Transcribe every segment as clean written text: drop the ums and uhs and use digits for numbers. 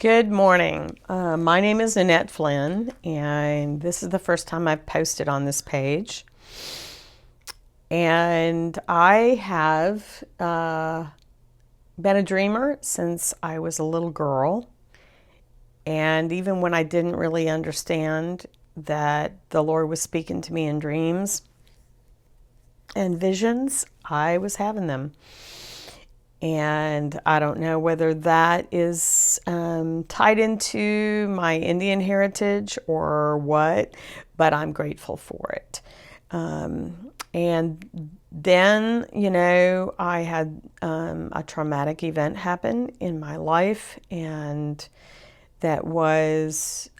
Good morning. My name is Annette Flynn, and this is the first time I've posted on this page. And I have been a dreamer since I was a little girl. And even when I didn't really understand that the Lord was speaking to me in dreams and visions, I was having them. And I don't know whether that is tied into my Indian heritage or what, but I'm grateful for it. And then, I had a traumatic event happen in my life, and that was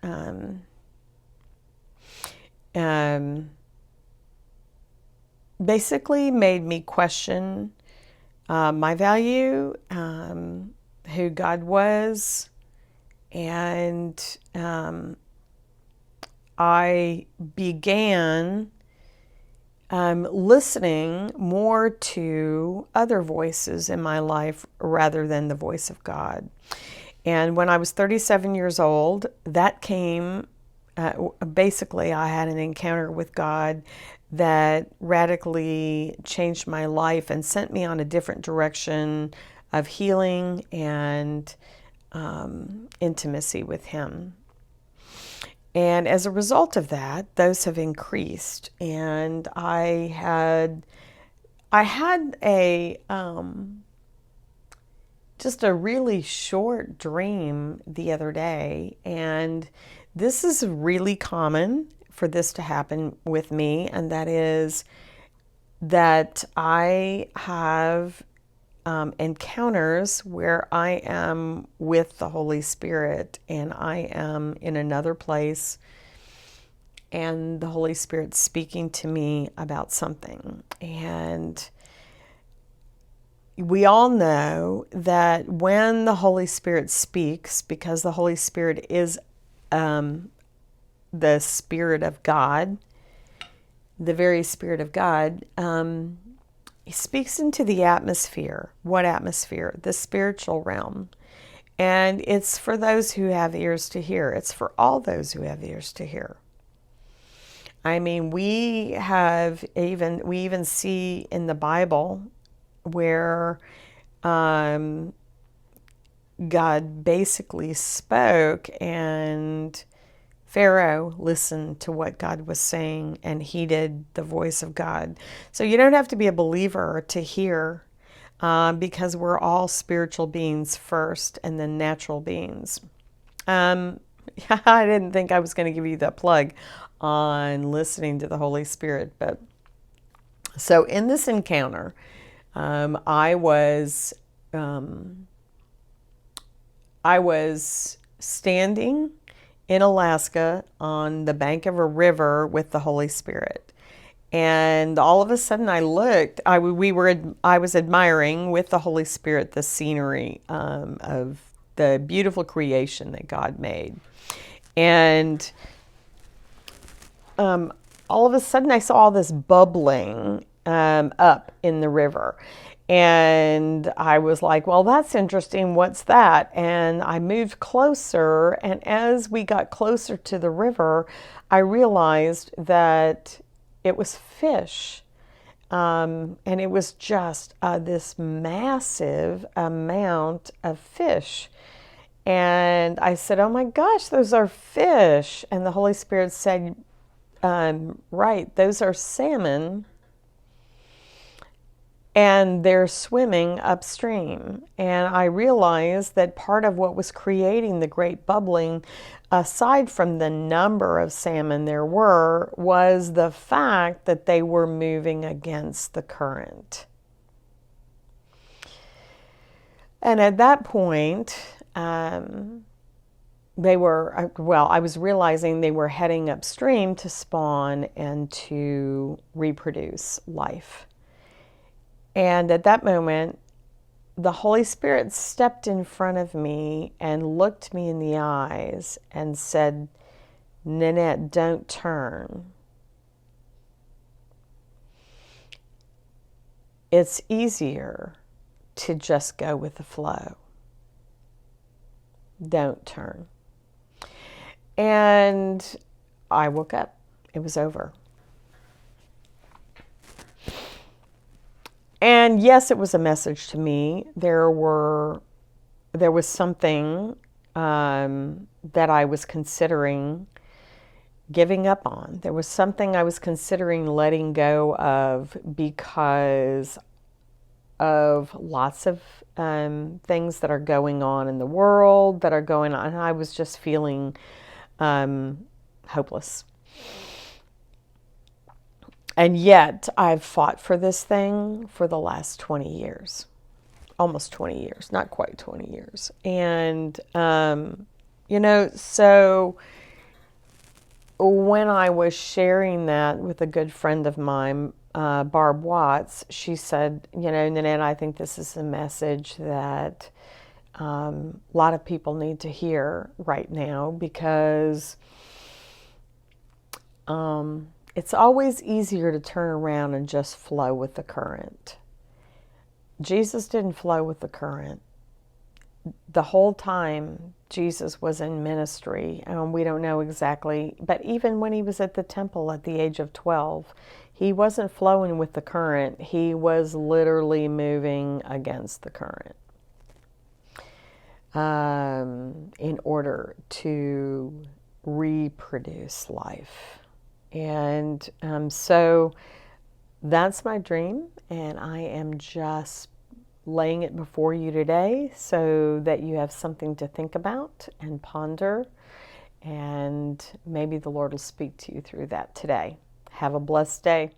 basically made me question my value, who God was, and I began listening more to other voices in my life rather than the voice of God. And when I was 37 years old, that came, basically, I had an encounter with God that radically changed my life and sent me on a different direction of healing and intimacy with Him. And as a result of that, those have increased. And I had a just a really short dream the other day, and this is really common for this to happen with me, and that is that I have encounters where I am with the Holy Spirit and I am in another place and the Holy Spirit's speaking to me about something. And we all know that when the Holy Spirit speaks, because the Holy Spirit is the Spirit of God, the very Spirit of God, He speaks into the atmosphere. What atmosphere? The spiritual realm. And it's for those who have ears to hear. It's for all those who have ears to hear. I mean, we even see in the Bible where God basically spoke and Pharaoh listened to what God was saying and heeded the voice of God. So you don't have to be a believer to hear, because we're all spiritual beings first and then natural beings. I didn't think I was going to give you that plug on listening to the Holy Spirit, but so in this encounter, I was standing in Alaska on the bank of a river with the Holy Spirit. And all of a sudden I looked, I was admiring with the Holy Spirit the scenery of the beautiful creation that God made. And all of a sudden I saw all this bubbling up in the river. And I was like, well, that's interesting. What's that? And I moved closer. And as we got closer to the river, I realized that it was fish. And it was just this massive amount of fish. And I said, oh my gosh, those are fish. And the Holy Spirit said, right, those are salmon. And they're swimming upstream. And I realized that part of what was creating the great bubbling, aside from the number of salmon there were, was the fact that they were moving against the current. And at that point, I was realizing they were heading upstream to spawn and to reproduce life. And at that moment, the Holy Spirit stepped in front of me and looked me in the eyes and said, Nanette, don't turn. It's easier to just go with the flow. Don't turn. And I woke up. It was over. And yes, it was a message to me. There was something that I was considering giving up on. There was something I was considering letting go of because of lots of things that are going on in the world, that are going on. And I was just feeling hopeless. And yet I've fought for this thing for the last 20 years, almost 20 years, not quite 20 years. And, so when I was sharing that with a good friend of mine, Barb Watts, she said, Nanette, I think this is a message that a lot of people need to hear right now, because it's always easier to turn around and just flow with the current. Jesus didn't flow with the current. The whole time Jesus was in ministry, and we don't know exactly, but even when he was at the temple at the age of 12, he wasn't flowing with the current. He was literally moving against the current in order to reproduce life. And so that's my dream, and I am just laying it before you today so that you have something to think about and ponder, and maybe the Lord will speak to you through that today. Have a blessed day.